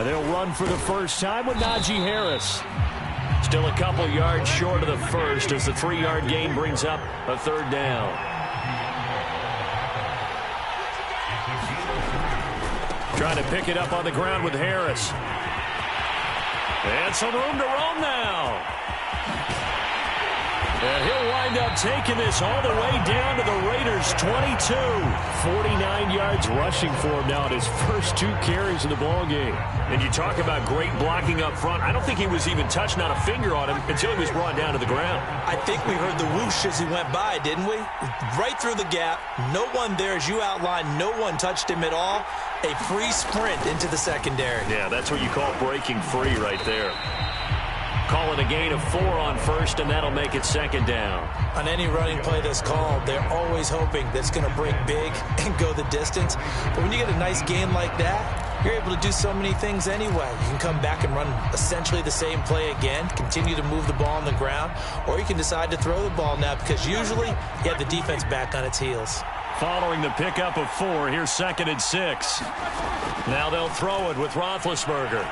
And they'll run for the first time with Najee Harris. Still a couple yards short of the first as the 3-yard gain brings up a third down. Trying to pick it up on the ground with Harris. And some room to roam now. And he'll wind up taking this all the way down to the Raiders' 22. 49 yards rushing for him now at his first 2 carries of the ballgame. And you talk about great blocking up front. I don't think he was even touched, not a finger on him, until he was brought down to the ground. I think we heard the whoosh as he went by, didn't we? Right through the gap. No one there, as you outlined. No one touched him at all. A free sprint into the secondary. Yeah, that's what you call breaking free right there. Call it a gain of 4 on first, and that'll make it second down. On any running play that's called, they're always hoping that's going to break big and go the distance. But when you get a nice gain like that, you're able to do so many things anyway. You can come back and run essentially the same play again, continue to move the ball on the ground, or you can decide to throw the ball now because usually you have the defense back on its heels. Following the pickup of 4, here's 2nd and 6. Now they'll throw it with Roethlisberger.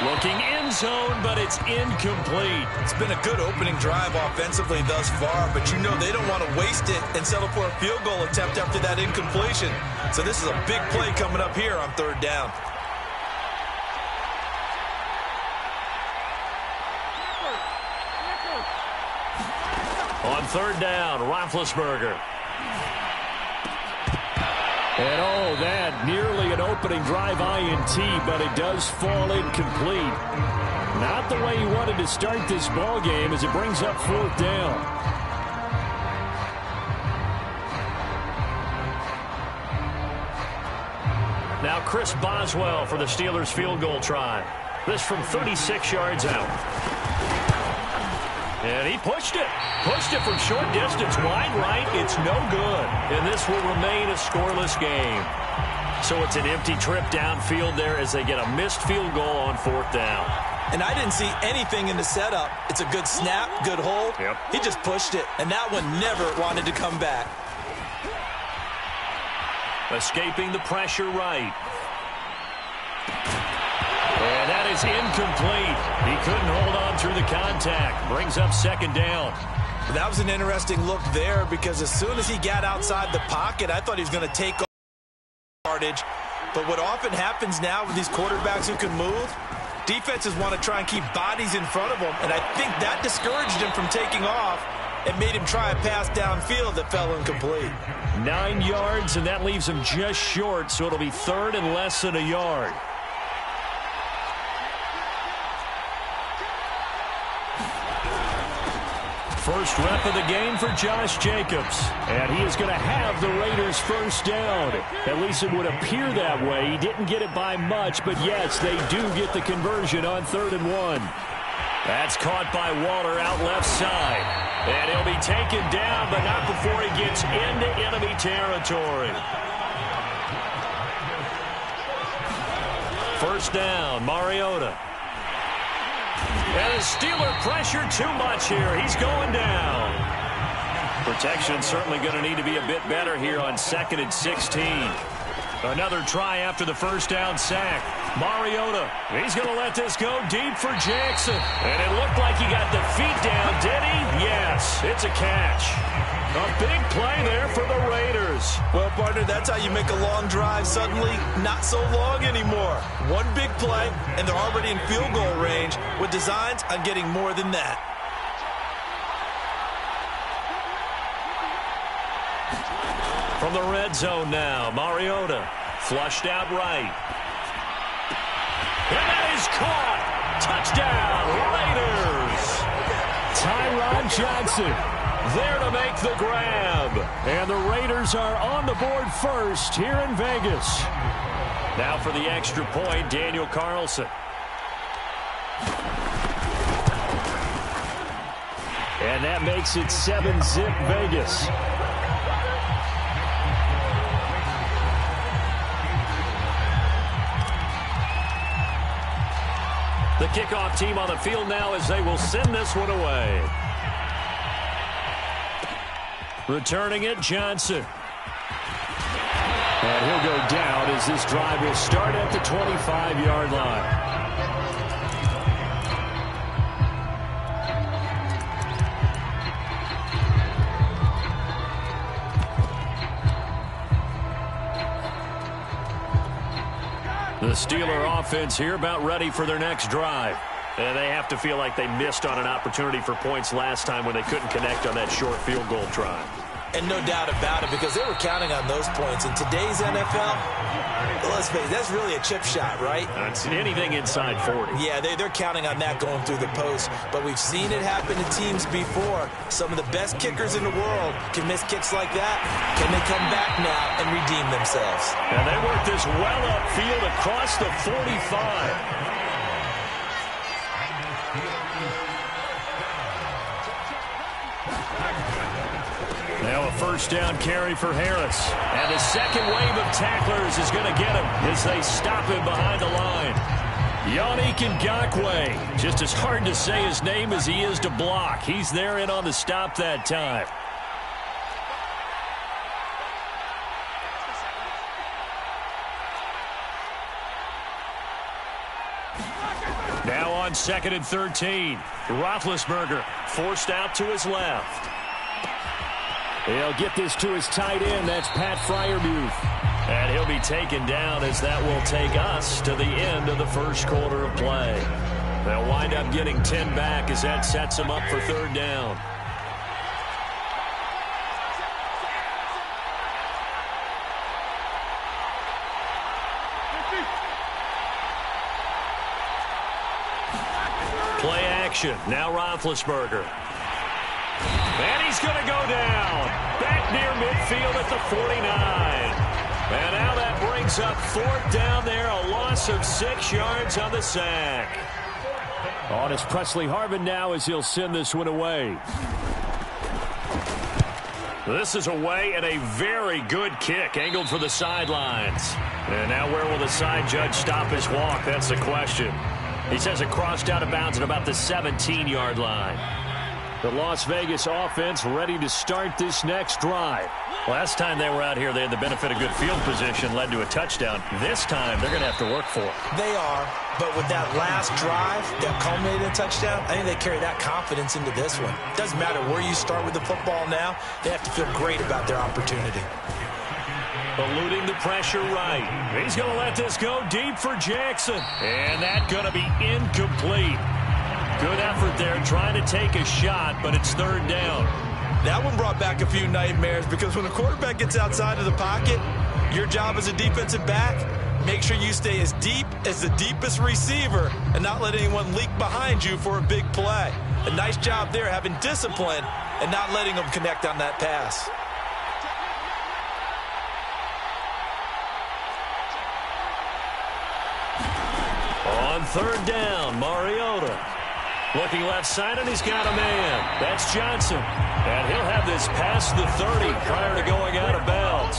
Looking end zone, but it's incomplete. It's been a good opening drive offensively thus far, but you know they don't want to waste it and settle for a field goal attempt after that incompletion. So this is a big play coming up here on 3rd down. On 3rd down, Roethlisberger. And oh, that nearly an opening drive INT, but it does fall incomplete. Not the way he wanted to start this ball game as it brings up 4th down. Now Chris Boswell for the Steelers field goal try. This from 36 yards out. And he pushed it. Pushed it from short distance. Wide right. It's no good. And this will remain a scoreless game. So it's an empty trip downfield there as they get a missed field goal on 4th down. And I didn't see anything in the setup. It's a good snap, good hold. Yep. He just pushed it. And that one never wanted to come back. Escaping the pressure right. And that is incomplete. He couldn't hold on through the contact. Brings up 2nd down. That was an interesting look there because as soon as he got outside the pocket, I thought he was going to take off yardage. But what often happens now with these quarterbacks who can move, defenses want to try and keep bodies in front of them. And I think that discouraged him from taking off and made him try a pass downfield that fell incomplete. 9 yards, and that leaves him just short, so it'll be 3rd and less than a yard. First rep of the game for Josh Jacobs. And he is going to have the Raiders' first down. At least it would appear that way. He didn't get it by much, but yes, they do get the conversion on 3rd and 1. That's caught by Waller out left side. And he'll be taken down, but not before he gets into enemy territory. First down, Mariota. And the Steeler pressure too much here. He's going down. Protection certainly going to need to be a bit better here on 2nd and 16. Another try after the first down sack. Mariota, he's going to let this go deep for Jackson. And it looked like he got the feet down, did he? Yes, it's a catch. A big play there for the Raiders. Well, partner, that's how you make a long drive suddenly not so long anymore. One big play, and they're already in field goal range with designs on getting more than that. From the red zone now, Mariota flushed out right. And that is caught. Touchdown, Raiders. Tyron Johnson there to make the grab. And the Raiders are on the board first here in Vegas. Now for the extra point, Daniel Carlson. And that makes it 7-zip Vegas. The kickoff team on the field now as they will send this one away. Returning it, Johnson. And he'll go down as this drive will start at the 25-yard line. The Steeler offense here about ready for their next drive. And they have to feel like they missed on an opportunity for points last time when they couldn't connect on that short field goal try. And no doubt about it, because they were counting on those points. In today's NFL, let's face it, that's really a chip shot, right? It's anything inside 40. Yeah, they're counting on that going through the post. But we've seen it happen to teams before. Some of the best kickers in the world can miss kicks like that. Can they come back now and redeem themselves? And they work this well upfield across the 45. Now a first down carry for Harris. And the second wave of tacklers is going to get him as they stop him behind the line. Yannick Ngakoue. Just as hard to say his name as he is to block. He's there in on the stop that time. Now on 2nd and 13. Roethlisberger forced out to his left. He'll get this to his tight end. That's Pat Freiermuth. And he'll be taken down as that will take us to the end of the first quarter of play. They'll wind up getting 10 back as that sets them up for third down. Play action. Now Roethlisberger. And he's going to go down. Back near midfield at the 49. And now that brings up fourth down there. A loss of 6 yards on the sack. On is Presley Harvin now as he'll send this one away. This is away and a very good kick angled for the sidelines. And now where will the side judge stop his walk? That's the question. He says it crossed out of bounds at about the 17-yard line. The Las Vegas offense ready to start this next drive. Last time they were out here, they had the benefit of good field position, led to a touchdown. This time, they're going to have to work for it. They are, but with that last drive that culminated in a touchdown, I think they carry that confidence into this one. Doesn't matter where you start with the football now, they have to feel great about their opportunity. Eluding the pressure right. He's going to let this go deep for Jackson. And that's going to be incomplete. Good effort there trying to take a shot, but it's third down. That one brought back a few nightmares because when the quarterback gets outside of the pocket, your job as a defensive back, make sure you stay as deep as the deepest receiver and not let anyone leak behind you for a big play. A nice job there having discipline and not letting them connect on that pass. On third down, Mariota. Looking left side, and he's got a man. That's Johnson. And he'll have this past the 30 prior to going out of bounds.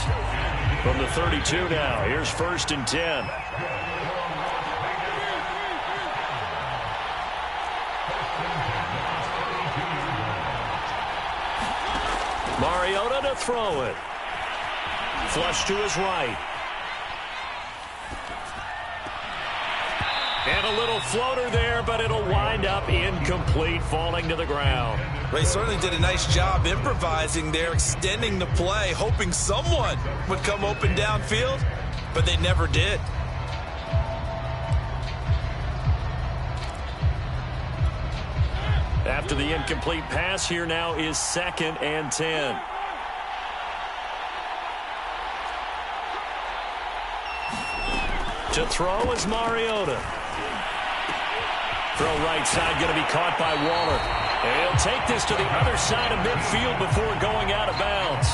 From the 32 now, here's 1st and 10. Mariota to throw it. Flush to his right. And a little floater there, but it'll wind up incomplete, falling to the ground. They certainly did a nice job improvising there, extending the play, hoping someone would come open downfield, but they never did. After the incomplete pass, here now is 2nd and 10. To throw is Mariota. Throw right side, going to be caught by Waller. And he'll take this to the other side of midfield before going out of bounds.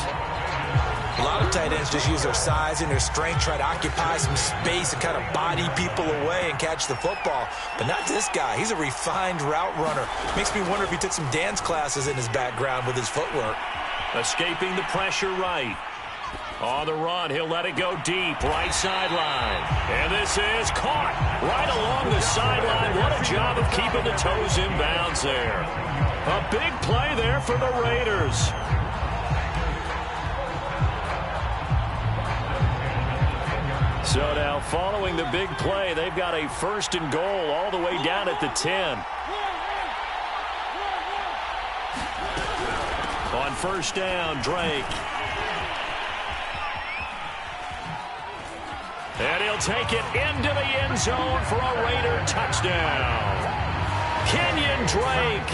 A lot of tight ends just use their size and their strength, try to occupy some space and kind of body people away and catch the football. But not this guy. He's a refined route runner. Makes me wonder if he took some dance classes in his background with his footwork. Escaping the pressure right. On the run, he'll let it go deep, right sideline. And this is caught right along the sideline. What a job of keeping the toes in bounds there. A big play there for the Raiders. So now following the big play, they've got a 1st and goal all the way down at the 10. On 1st down, Drake. And he'll take it into the end zone for a Raider touchdown. Kenyon Drake,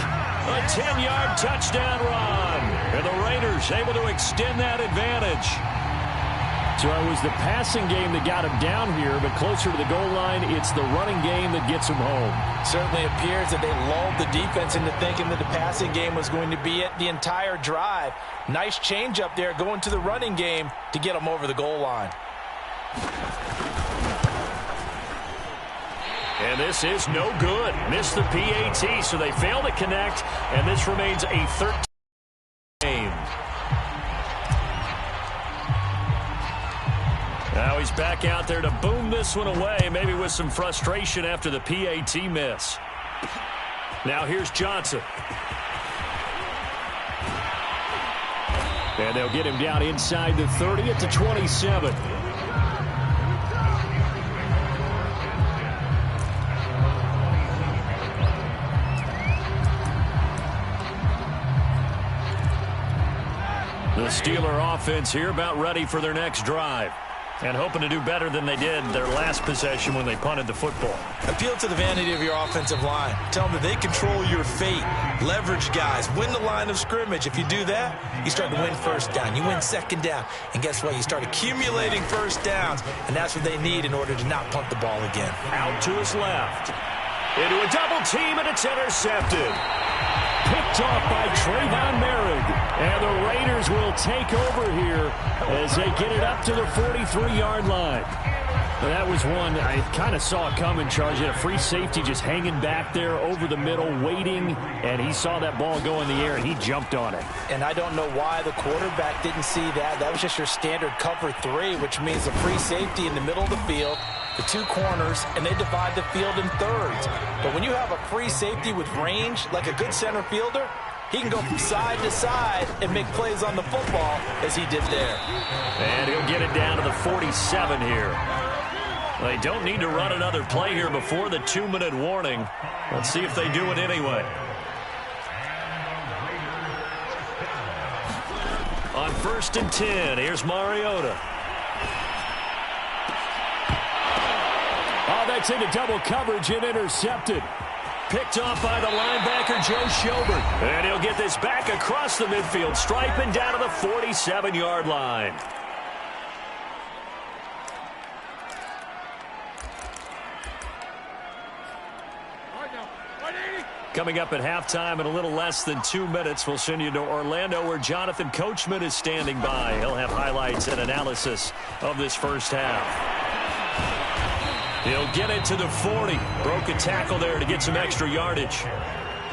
a 10-yard touchdown run. And the Raiders able to extend that advantage. So it was the passing game that got him down here, but closer to the goal line, it's the running game that gets him home. Certainly appears that they lulled the defense into thinking that the passing game was going to be it the entire drive. Nice change up there going to the running game to get them over the goal line. And this is no good. Missed the PAT, so they fail to connect, and this remains a 13 game. Now he's back out there to boom this one away, maybe with some frustration after the PAT miss. Now here's Johnson. And they'll get him down inside the 30 at the 27. The Steeler offense here about ready for their next drive. And hoping to do better than they did their last possession when they punted the football. Appeal to the vanity of your offensive line. Tell them that they control your fate. Leverage guys. Win the line of scrimmage. If you do that, you start to win 1st down. You win 2nd down. And guess what? You start accumulating 1st downs. And that's what they need in order to not punt the ball again. Out to his left. Into a double team, and it's intercepted. Picked off by Trayvon Merrick. And the Raiders will take over here as they get it up to the 43-yard line. Well, that was one I kind of saw it coming, Charles. You had a free safety just hanging back there over the middle, waiting, and he saw that ball go in the air, and he jumped on it. And I don't know why the quarterback didn't see that. That was just your standard cover 3, which means a free safety in the middle of the field, the 2 corners, and they divide the field in thirds. But when you have a free safety with range, like a good center fielder, he can go from side to side and make plays on the football as he did there. And he'll get it down to the 47 here. They don't need to run another play here before the 2-minute warning. Let's see if they do it anyway. On 1st and 10, here's Mariota. Oh, that's into double coverage and intercepted. Picked off by the linebacker, Joe Schobert. And he'll get this back across the midfield stripe and down to the 47-yard line. Coming up at halftime in a little less than 2 minutes, we'll send you to Orlando where Jonathan Coachman is standing by. He'll have highlights and analysis of this first half. He'll get it to the 40. Broke a tackle there to get some extra yardage.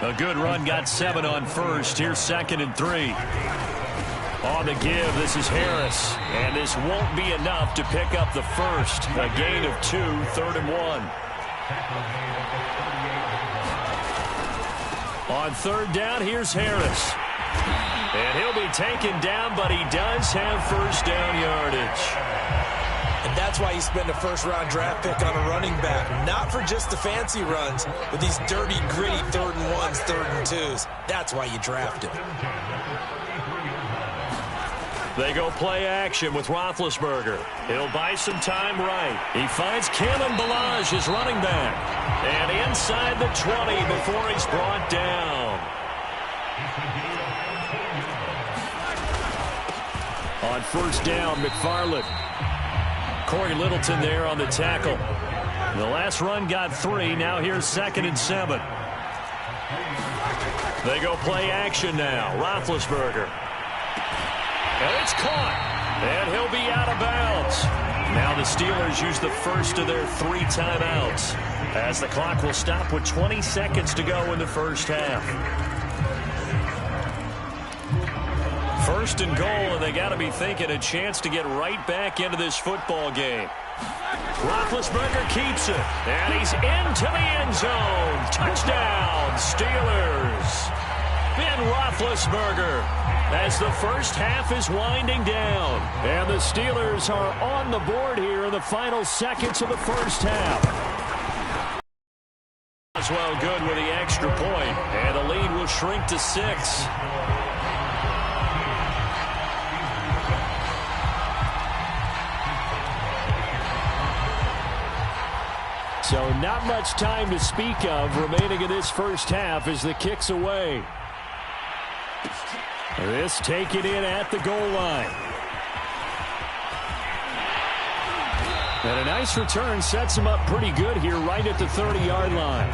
A good run, got 7 on 1st. Here's 2nd and 3. On the give, this is Harris. And this won't be enough to pick up the 1st. A gain of 2, 3rd and 1. On 3rd down, here's Harris. And he'll be taken down, but he does have 1st down yardage. And that's why you spend a 1st-round draft pick on a running back. Not for just the fancy runs, but these dirty, gritty 3rd and 1s, 3rd and 2s. That's why you draft him. They go play action with Roethlisberger. He'll buy some time right. He finds Kalen Ballage, his running back. And inside the 20 before he's brought down. On 1st down, McFarland. Corey Littleton there on the tackle. The last run got 3. Now here's 2nd and 7. They go play action now. Roethlisberger. And it's caught. And he'll be out of bounds. Now the Steelers use the 1st of their 3 timeouts, as the clock will stop with 20 seconds to go in the first half. 1st and goal, and they got to be thinking a chance to get right back into this football game. Roethlisberger keeps it, and he's into the end zone. Touchdown, Steelers. Ben Roethlisberger as the first half is winding down. And the Steelers are on the board here in the final seconds of the first half. As well, good with the extra point, and the lead will shrink to 6. So not much time to speak of remaining in this first half as the kick's away. This taken in at the goal line. And a nice return sets him up pretty good here right at the 30-yard line.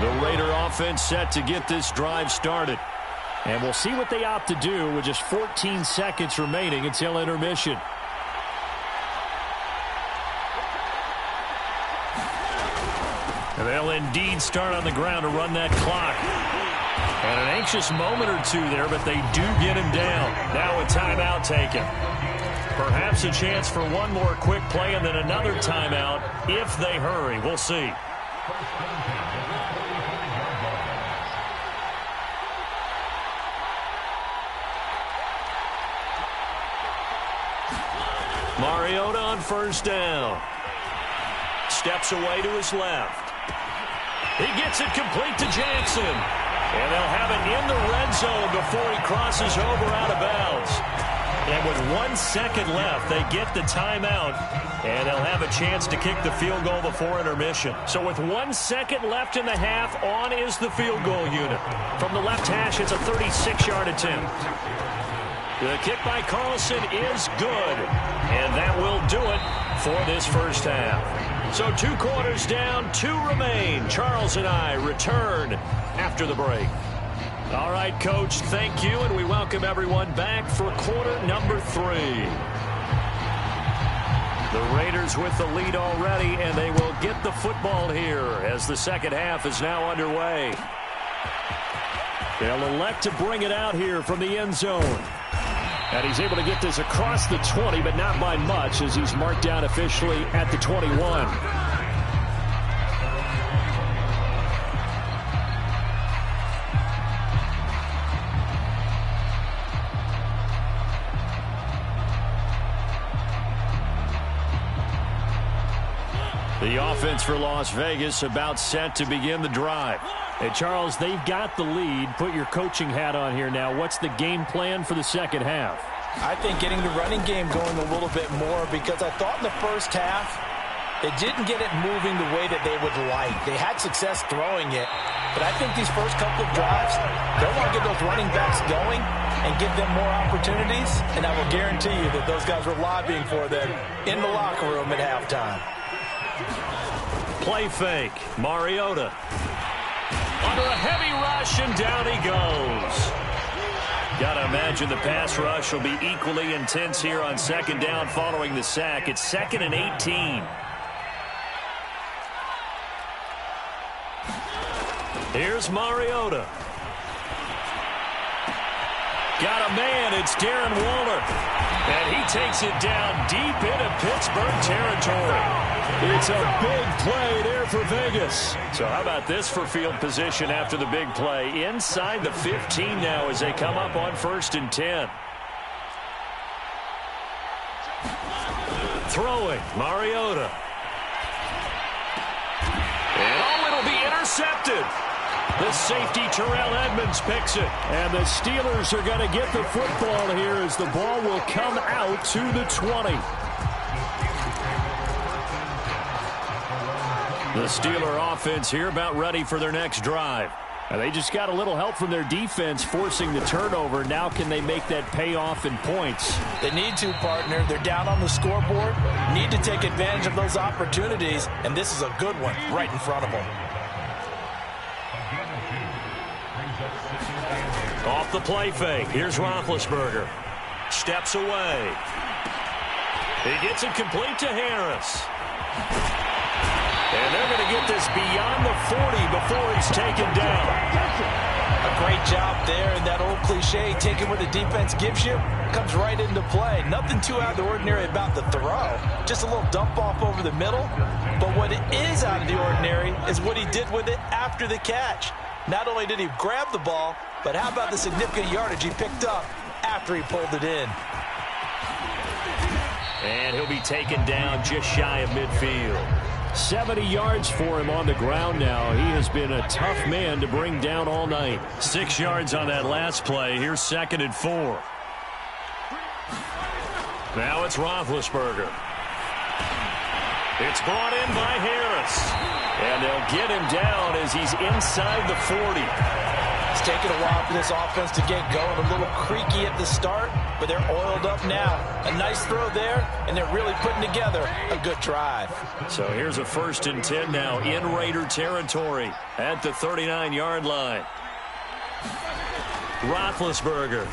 The Raider offense set to get this drive started. And we'll see what they opt to do with just 14 seconds remaining until intermission. And they'll indeed start on the ground to run that clock. And an anxious moment or two there, but they do get him down. Now a timeout taken. Perhaps a chance for one more quick play and then another timeout if they hurry. We'll see. Mariota on first down. Steps away to his left. He gets it complete to Jackson. And they'll have it in the red zone before he crosses over out of bounds. And with 1 second left, they get the timeout. And they'll have a chance to kick the field goal before intermission. So with 1 second left in the half, on is the field goal unit. From the left hash, it's a 36-yard attempt. The kick by Carlson is good. And that will do it for this first half. So 2 quarters down, 2 remain. Charles and I return after the break. All right, Coach, thank you, and we welcome everyone back for quarter number 3. The Raiders with the lead already, and they will get the football here as the second half is now underway. They'll elect to bring it out here from the end zone. And he's able to get this across the 20, but not by much as he's marked down officially at the 21. The offense for Las Vegas about set to begin the drive. Hey, Charles, they've got the lead. Put your coaching hat on here now. What's the game plan for the second half? I think getting the running game going a little bit more because I thought in the first half they didn't get it moving the way that they would like. They had success throwing it, but I think these first couple of drives, they'll want to get those running backs going and give them more opportunities, and I will guarantee you that those guys were lobbying for them in the locker room at halftime. Play fake. Mariota. Under a heavy rush, and down he goes. Got to imagine the pass rush will be equally intense here on second down following the sack. It's 2nd and 18. Here's Mariota. Got a man. It's Darren Waller. And he takes it down deep into Pittsburgh territory. It's a big play there for Vegas. So how about this for field position after the big play? Inside the 15 now as they come up on 1st and 10. Throwing, Mariota. And oh, it'll be intercepted. The safety, Terrell Edmonds, picks it. And the Steelers are going to get the football here as the ball will come out to the 20. The Steeler offense here about ready for their next drive. And they just got a little help from their defense forcing the turnover. Now can they make that pay off in points? They need to, partner. They're down on the scoreboard. Need to take advantage of those opportunities, and this is a good one right in front of them. Off the play fake. Here's Roethlisberger. Steps away. He gets it complete to Harris. And they're going to get this beyond the 40 before he's taken down. A great job there, and that old cliche, taking what the defense gives you, comes right into play. Nothing too out of the ordinary about the throw. Just a little dump off over the middle. But what is out of the ordinary is what he did with it after the catch. Not only did he grab the ball, but how about the significant yardage he picked up after he pulled it in. And he'll be taken down just shy of midfield. 70 yards for him on the ground now. He has been a tough man to bring down all night. 6 yards on that last play. Here's 2nd and 4. Now it's Roethlisberger. It's brought in by Harris. And they'll get him down as he's inside the 40. It's taken a while for this offense to get going. A little creaky at the start, but they're oiled up now. A nice throw there, and they're really putting together a good drive. So here's a 1st and 10 now in Raider territory at the 39-yard line. Roethlisberger.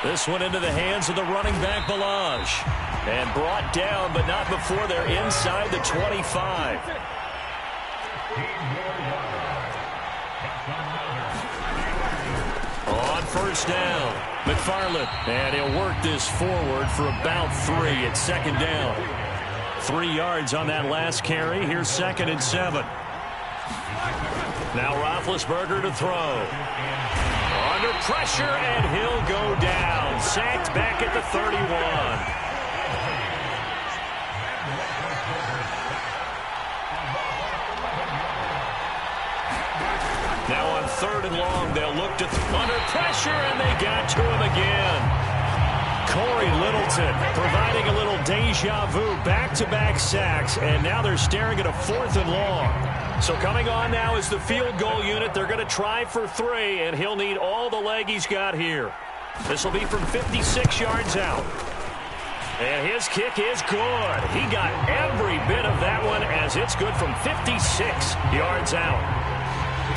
This one into the hands of the running back, Ballage. And brought down, but not before they're inside the 25. On 1st down, McFarland. And he'll work this forward for about 3 at 2nd down. 3 yards on that last carry. Here's 2nd and 7. Now Roethlisberger to throw. Under pressure, and he'll go down. Sacked back at the 31. Now on 3rd and long, they'll look to under pressure, and they got to him again. Corey Littleton providing a little deja vu, back-to-back sacks, and now they're staring at a 4th and long. So coming on now is the field goal unit. They're going to try for 3, and he'll need all the leg he's got here. This will be from 56 yards out. And his kick is good. He got every bit of that one as it's good from 56 yards out.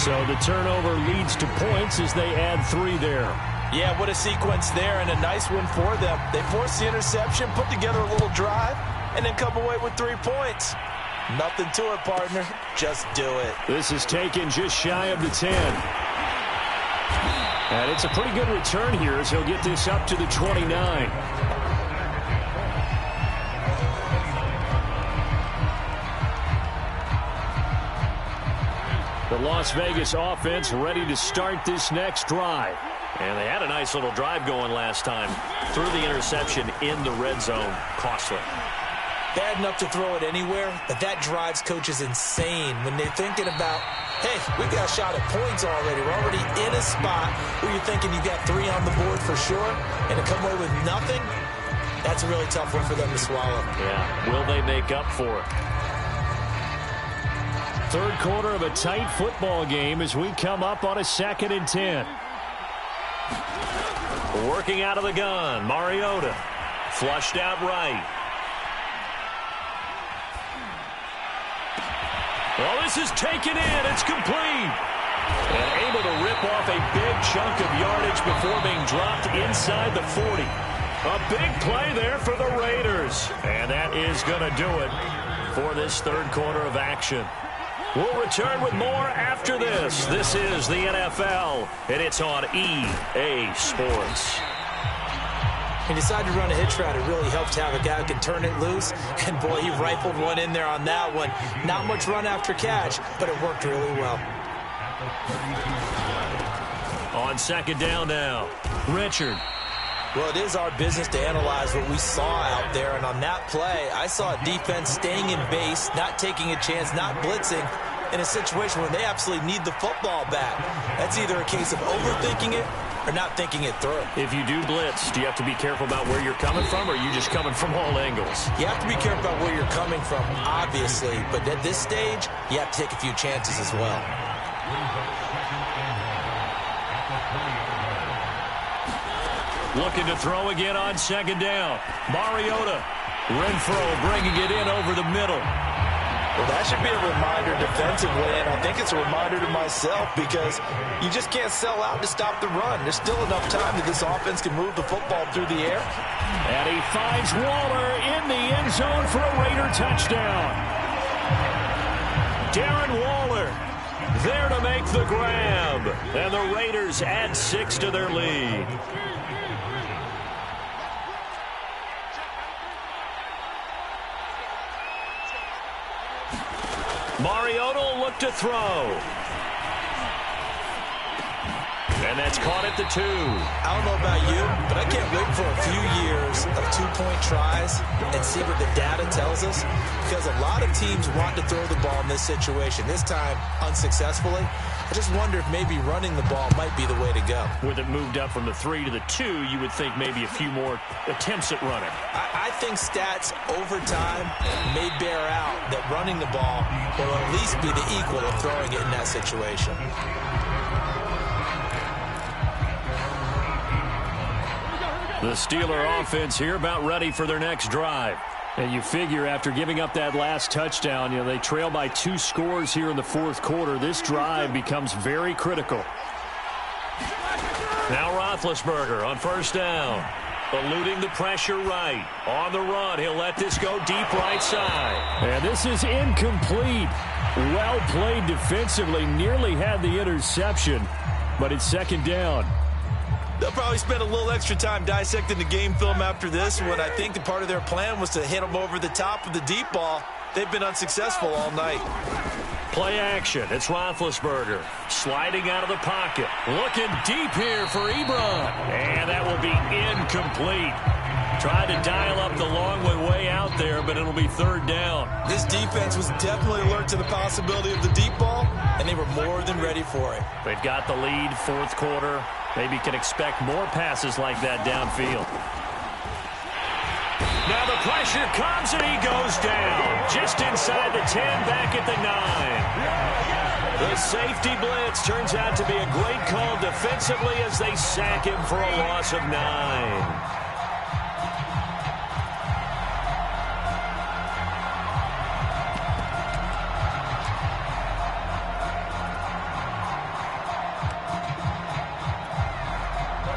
So the turnover leads to points as they add 3 there. Yeah, what a sequence there, and a nice one for them. They forced the interception, put together a little drive, and then come away with 3 points. Nothing to it, partner. Just do it. This is taken just shy of the 10. And it's a pretty good return here as he'll get this up to the 29. The Las Vegas offense ready to start this next drive. And they had a nice little drive going last time. Threw the interception in the red zone. Costly. Bad enough to throw it anywhere, but that drives coaches insane when they're thinking about, hey, we've got a shot at points already. We're already in a spot where you're thinking you've got 3 on the board for sure, and to come away with nothing, that's a really tough one for them to swallow. Yeah, will they make up for it? 3rd quarter of a tight football game as we come up on a 2nd and 10. Working out of the gun, Mariota. Flushed out right. Well, this is taken in. It's complete. And able to rip off a big chunk of yardage before being dropped inside the 40. A big play there for the Raiders. And that is going to do it for this 3rd quarter of action. We'll return with more after this. This is the NFL, and it's on EA Sports. He decided to run a hitch route. It really helps to have a guy who can turn it loose. And, boy, he rifled one in there on that one. Not much run after catch, but it worked really well. On 2nd down now, Richard. Well, it is our business to analyze what we saw out there. And on that play, I saw a defense staying in base, not taking a chance, not blitzing, in a situation where they absolutely need the football back. That's either a case of overthinking it or not thinking it through. If you do blitz, do you have to be careful about where you're coming from, or are you just coming from all angles? You have to be careful about where you're coming from, obviously. But at this stage, you have to take a few chances as well. Looking to throw again on 2nd down. Mariota. Renfro bringing it in over the middle. Well, that should be a reminder defensively, and I think it's a reminder to myself because you just can't sell out to stop the run. There's still enough time that this offense can move the football through the air. And he finds Waller in the end zone for a Raider touchdown. Darren Waller There to make the grab. And the Raiders add 6 to their lead. Mariota will look to throw. And that's caught at the 2. I don't know about you, but I can't wait for a few years of two-point tries and see what the data tells us, because a lot of teams want to throw the ball in this situation, this time unsuccessfully. I just wonder if maybe running the ball might be the way to go. With it moved up from the 3 to the 2, you would think maybe a few more attempts at running. I think stats over time may bear out that running the ball will at least be the equal of throwing it in that situation. The Steeler offense here about ready for their next drive. And you figure after giving up that last touchdown, they trail by 2 scores here in the fourth quarter. This drive becomes very critical. Now Roethlisberger on first down. Eluding the pressure right. On the run, he'll let this go deep right side. And this is incomplete. Well played defensively. Nearly had the interception, but it's second down. They'll probably spend a little extra time dissecting the game film after this one. I think the part of their plan was to hit them over the top of the deep ball. They've been unsuccessful all night. Play action. It's Roethlisberger sliding out of the pocket. Looking deep here for Ebron. And that will be incomplete. Tried to dial up the long way out there, but it'll be third down. This defense was definitely alert to the possibility of the deep ball, and they were more than ready for it. They've got the lead, fourth quarter. Maybe can expect more passes like that downfield. Now the pressure comes, and he goes down. Just inside the 10, back at the 9. The safety blitz turns out to be a great call defensively as they sack him for a loss of 9.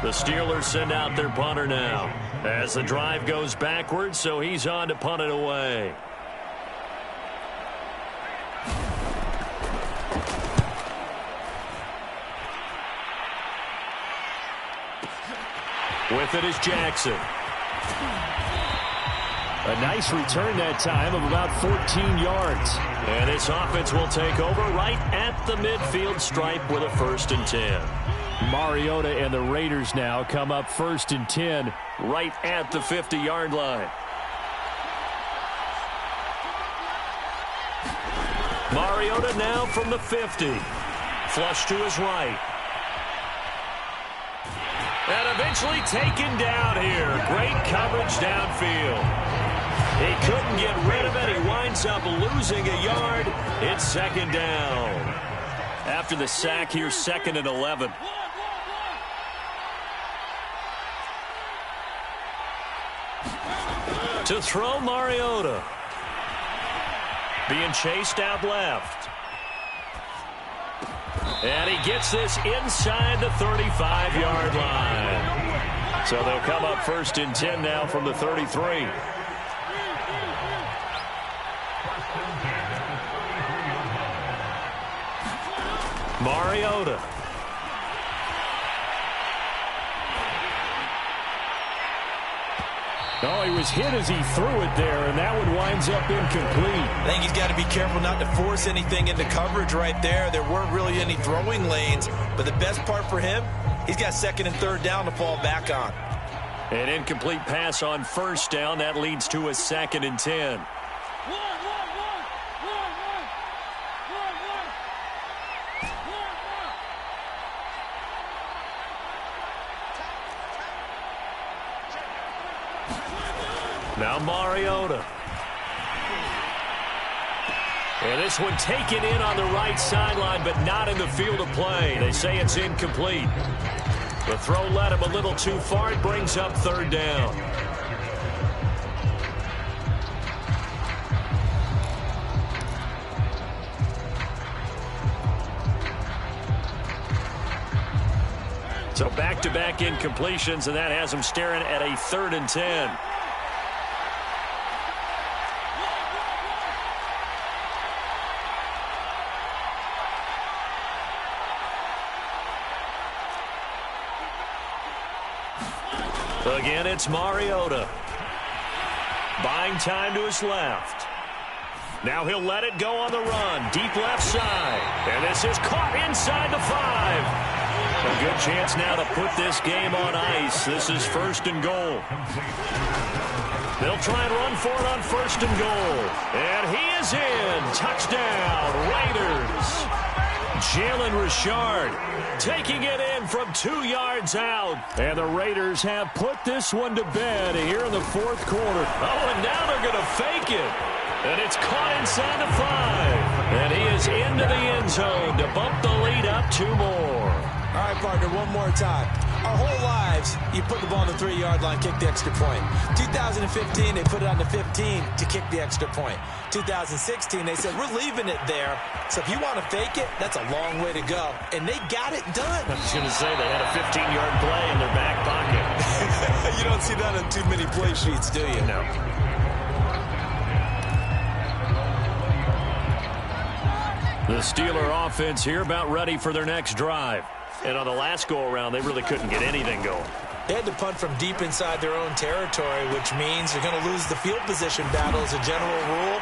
The Steelers send out their punter now as the drive goes backwards, so he's on to punt it away. With it is Jackson. A nice return that time of about 14 yards. And this offense will take over right at the midfield stripe with a 1st and 10. Mariota and the Raiders now come up 1st and 10 right at the 50-yard line. Mariota now from the 50. Flush to his right. And eventually taken down here. Great coverage downfield. He couldn't get rid of it. He winds up losing a yard. It's second down. After the sack here, 2nd and 11. To throw Mariota. Being chased out left. And he gets this inside the 35-yard line. So they'll come up 1st and 10 now from the 33. Mariota. Oh, he was hit as he threw it there, and that one winds up incomplete. I think he's got to be careful not to force anything into coverage right there. There weren't really any throwing lanes, but the best part for him, he's got 2nd and 3rd down to fall back on. An incomplete pass on 1st down. That leads to a 2nd and 10. Now Mariota. And this one taken in on the right sideline, but not in the field of play. They say it's incomplete. The throw led him a little too far. It brings up 3rd down. So back-to-back incompletions, and that has him staring at a 3rd and 10. Again, it's Mariota. Buying time to his left. Now he'll let it go on the run. Deep left side. And this is caught inside the 5. A good chance now to put this game on ice. This is 1st and goal. They'll try and run for it on 1st and goal. And he is in. Touchdown, Raiders. Jalen Richard taking it in from 2 yards out. And the Raiders have put this one to bed here in the 4th quarter. Oh, and now they're going to fake it. And it's caught inside the 5. And he is into the end zone to bump the lead up 2 more. All right, partner, one more time. Our whole lives, you put the ball on the 3-yard line, kick the extra point. 2015, they put it on the 15 to kick the extra point. 2016, they said, we're leaving it there. So if you want to fake it, that's a long way to go. And they got it done. I was going to say they had a 15-yard play in their back pocket. You don't see that on too many play sheets, do you? No. The Steeler offense here about ready for their next drive. And on the last go-around, they really couldn't get anything going. They had to punt from deep inside their own territory, which means they're going to lose the field position battle as a general rule.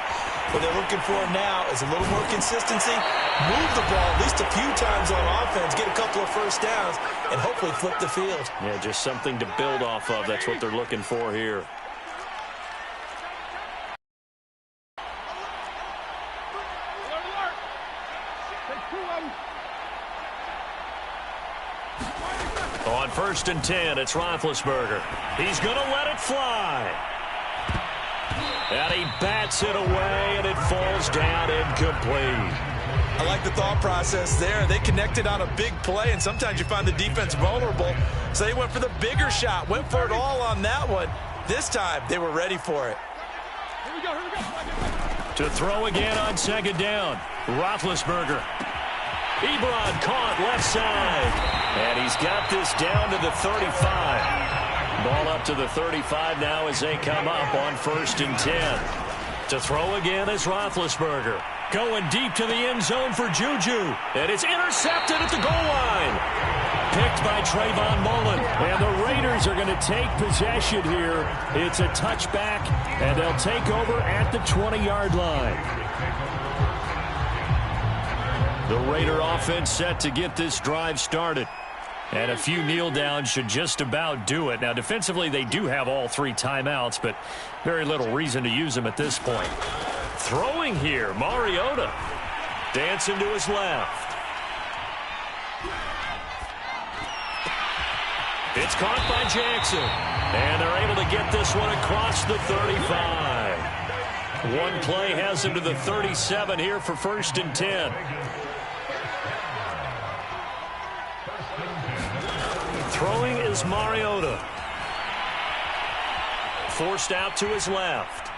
What they're looking for now is a little more consistency, move the ball at least a few times on offense, get a couple of first downs, and hopefully flip the field. Yeah, just something to build off of. That's what they're looking for here. On 1st and 10, it's Roethlisberger. He's going to let it fly. And he bats it away, and it falls down incomplete. I like the thought process there. They connected on a big play, and sometimes you find the defense vulnerable. So they went for the bigger shot, went for it all on that one. This time, they were ready for it. Here we go. To throw again on 2nd down, Roethlisberger. Ebron caught left side. And he's got this down to the 35. Ball up to the 35 now as they come up on 1st and 10. To throw again is Roethlisberger. Going deep to the end zone for Juju. And it's intercepted at the goal line. Picked by Trayvon Mullen. And the Raiders are going to take possession here. It's a touchback, and they'll take over at the 20-yard line. The Raider offense set to get this drive started. And a few kneel downs should just about do it. Now, defensively, they do have all 3 timeouts, but very little reason to use them at this point. Throwing here, Mariota. Dancing to his left. It's caught by Jackson. And they're able to get this one across the 35. One play has him to the 37 here for 1st and 10. Throwing is Mariota. Forced out to his left.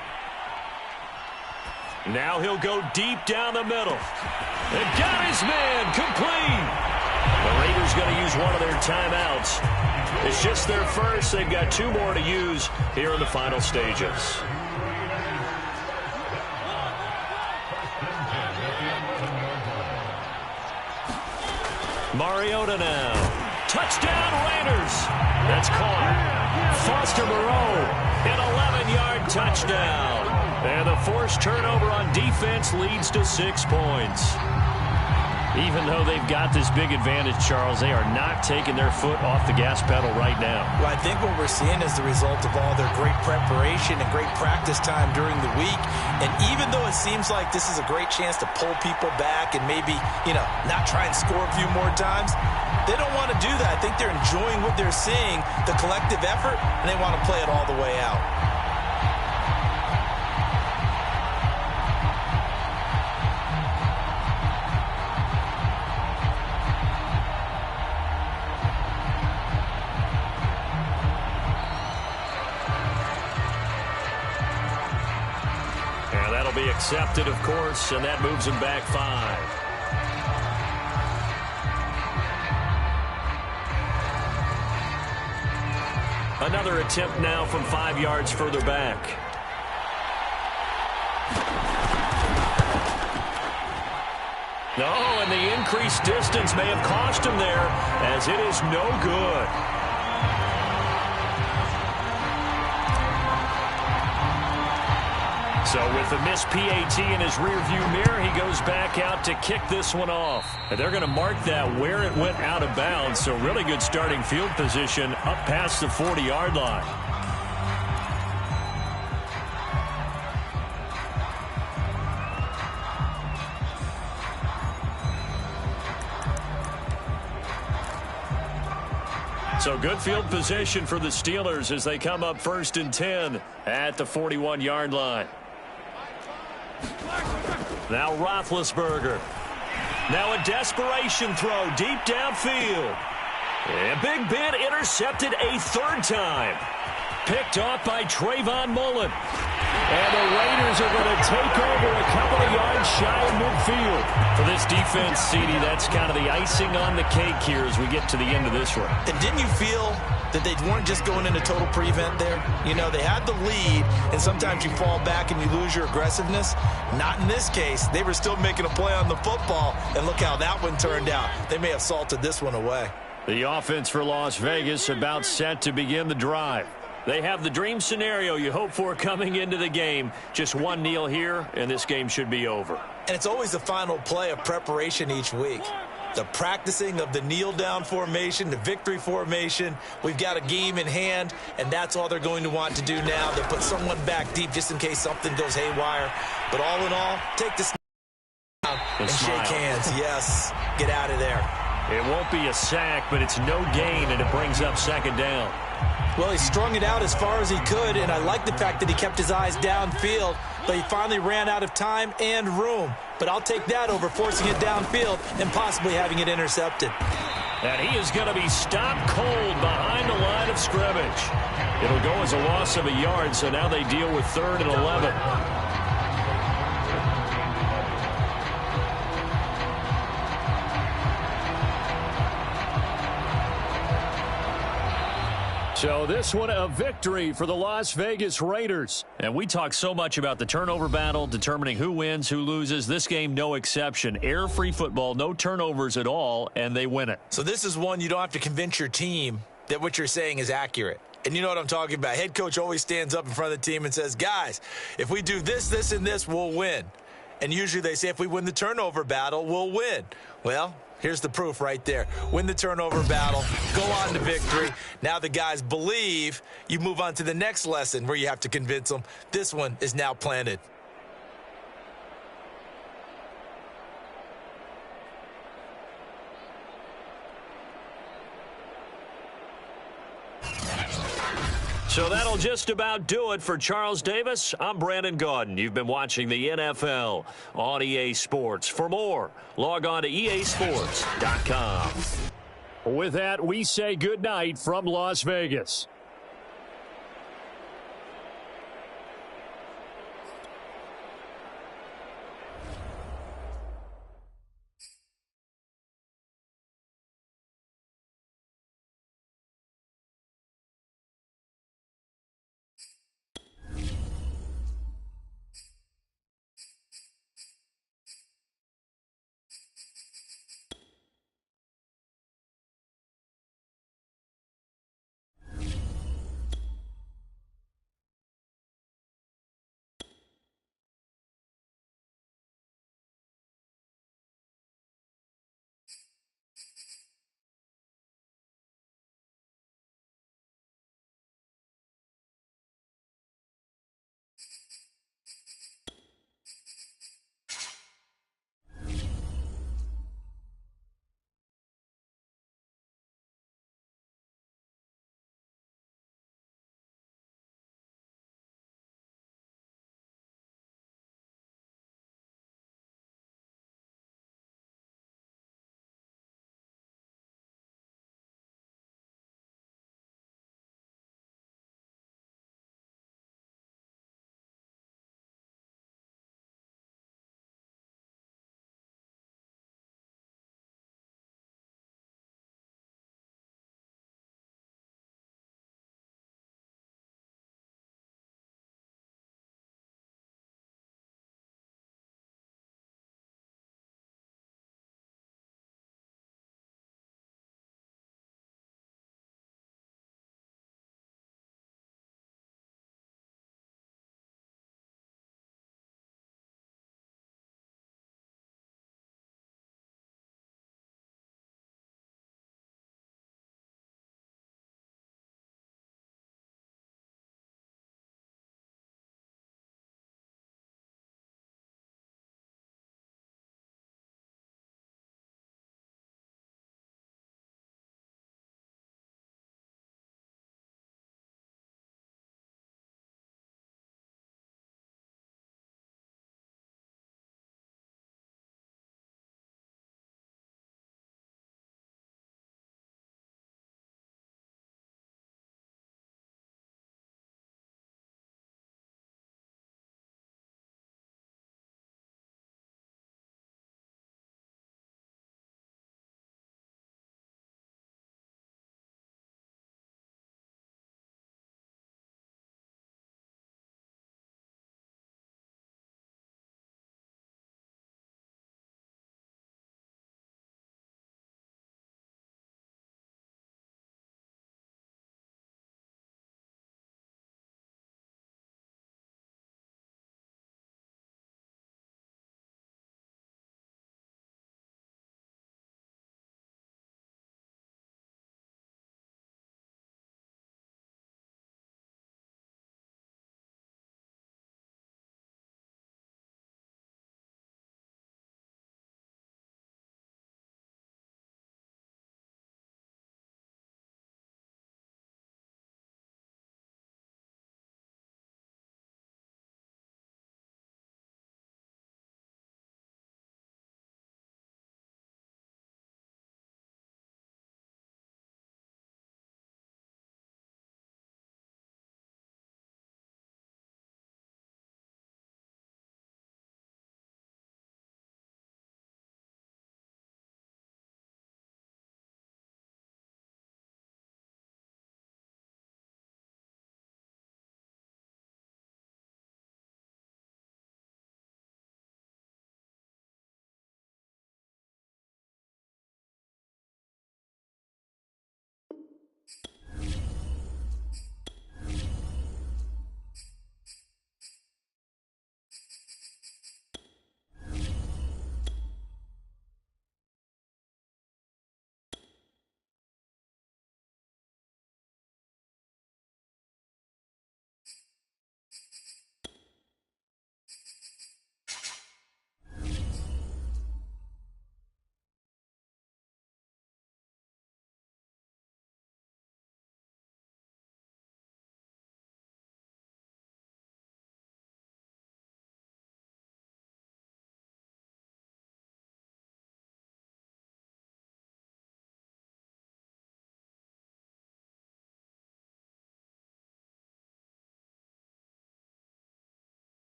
Now he'll go deep down the middle. And got his man complete. The Raiders going to use one of their timeouts. It's just their first. They've got 2 more to use here in the final stages. Mariota now. Touchdown, Raiders. That's caught. Foster Moreau, an 11-yard touchdown. And the forced turnover on defense leads to 6 points. Even though they've got this big advantage, Charles, they are not taking their foot off the gas pedal right now. Well, I think what we're seeing is the result of all their great preparation and great practice time during the week. And even though it seems like this is a great chance to pull people back and maybe, not try and score a few more times, they don't want to do that. I think they're enjoying what they're seeing, the collective effort, and they want to play it all the way out. And that'll be accepted, of course, and that moves them back 5. Another attempt now from 5 yards further back. No, and the increased distance may have cost him there, as it is no good. So with the missed PAT in his rearview mirror, he goes back out to kick this one off. And they're going to mark that where it went out of bounds. So really good starting field position up past the 40-yard line. So good field position for the Steelers as they come up 1st and 10 at the 41-yard line. Now Roethlisberger. Now a desperation throw deep downfield. And Big Ben intercepted a 3rd time. Picked off by Trayvon Mullen. And the Raiders are going to take over a couple of yards shy of midfield. For this defense, CD, that's kind of the icing on the cake here as we get to the end of this one. And didn't you feel that they weren't just going into total prevent there? You know, they had the lead, and sometimes you fall back and you lose your aggressiveness. Not in this case. They were still making a play on the football, and look how that one turned out. They may have salted this one away. The offense for Las Vegas about set to begin the drive. They have the dream scenario you hope for coming into the game. Just one kneel here, and this game should be over. And it's always the final play of preparation each week. The practicing of the kneel-down formation, the victory formation. We've got a game in hand, and that's all they're going to want to do now. They put someone back deep just in case something goes haywire. But all in all, take this down and shake hands. Yes, get out of there. It won't be a sack, but it's no gain, and it brings up 2nd down. Well, he strung it out as far as he could, and I like the fact that he kept his eyes downfield, but he finally ran out of time and room. But I'll take that over forcing it downfield and possibly having it intercepted. And he is going to be stopped cold behind the line of scrimmage. It'll go as a loss of a yard, so now they deal with 3rd and 11. So this one a victory for the Las Vegas Raiders. And we talk so much about the turnover battle, determining who wins, who loses. This game, no exception. Air-free football, no turnovers at all, and they win it. So this is one you don't have to convince your team that what you're saying is accurate. And you know what I'm talking about. Head coach always stands up in front of the team and says, guys, if we do this, this, and this, we'll win. And usually they say if we win the turnover battle, we'll win. Well, here's the proof right there. Win the turnover battle, go on to victory. Now the guys believe. You move on to the next lesson where you have to convince them. This one is now planted. So that'll just about do it for Charles Davis. I'm Brandon Gaudin. You've been watching the NFL on EA Sports. For more, log on to easports.com. With that, we say goodnight from Las Vegas.